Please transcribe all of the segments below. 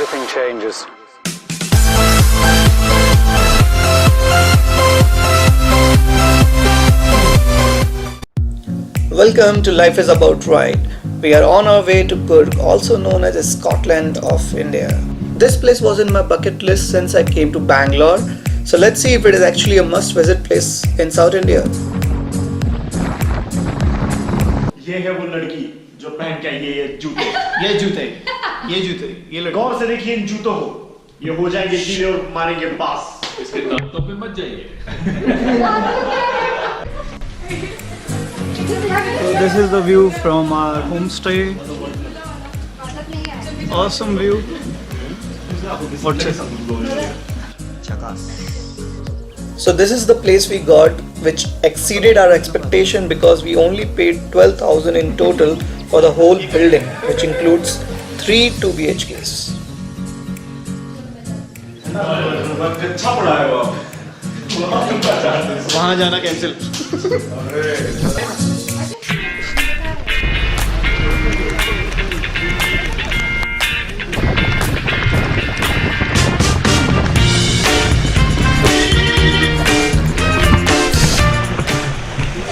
everything changes. Welcome to Life is About Right. We are on our way to COORG, also known as the Scotland of India. This place was in my bucket list since I came to Bangalore. So let's see if it is actually a must-visit place in South India. ये है वो लड़की जो पहन के आई है ये जूते ये लड़की। गौर से देखिए इन जूतों को, ये हो जाएंगे गीले और मारेंगे बास। इसके दांतों पे मत जाइए। So this is the view from our homestay. Awesome view. So this is the place we got, which exceeded our expectation because we only paid 12,000 in total for the whole building, which includes 3 2 BHKs. वहाँ जाना cancel.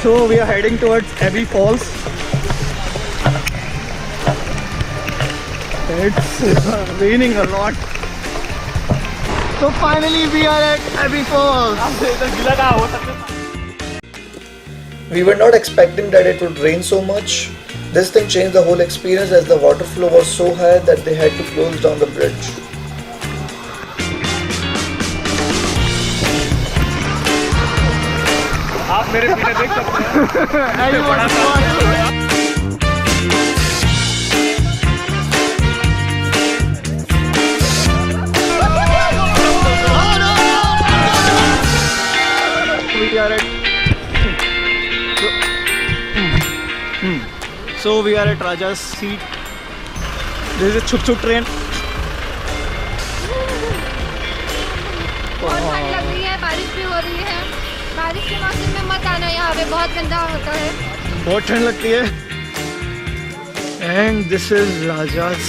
So we are heading towards Abbey Falls. It's raining a lot. So finally we are at Abbey Falls. We were not expecting that it would rain so much. This thing changed the whole experience as the water flow was so high that they had to close down the bridge. आप मेरे पीछे देख सकते हैं। So we are at Raja's seat. This is a chuk-chuk train. बहुत ठंड लग रही है, बारिश भी हो रही है। बारिश के मौसम में मत आना, यहाँ पे बहुत गंदा होता है। बहुत ठंड लगती है। And this is Raja's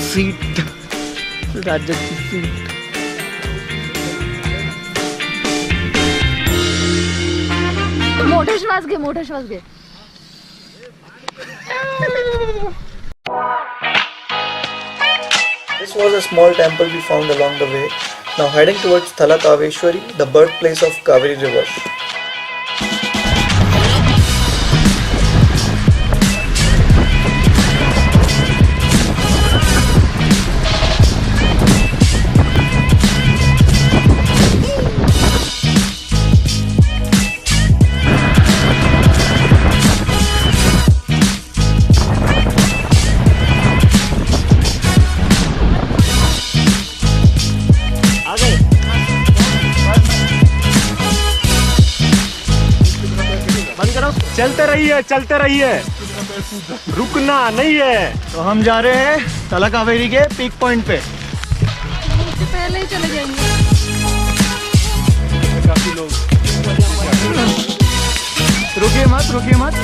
seat. Raja's seat. मोठे श्वास घे, मोठे श्वास घे। This was a small temple we found along the way. Now heading towards Talakaveri, the birthplace of Kaveri river. चलते रहिए, रुकना नहीं है। तो हम जा रहे हैं तलाकावेरी के पीक पॉइंट पे। पहले ही चले जाएंगे। काफी लोग रुकिए मत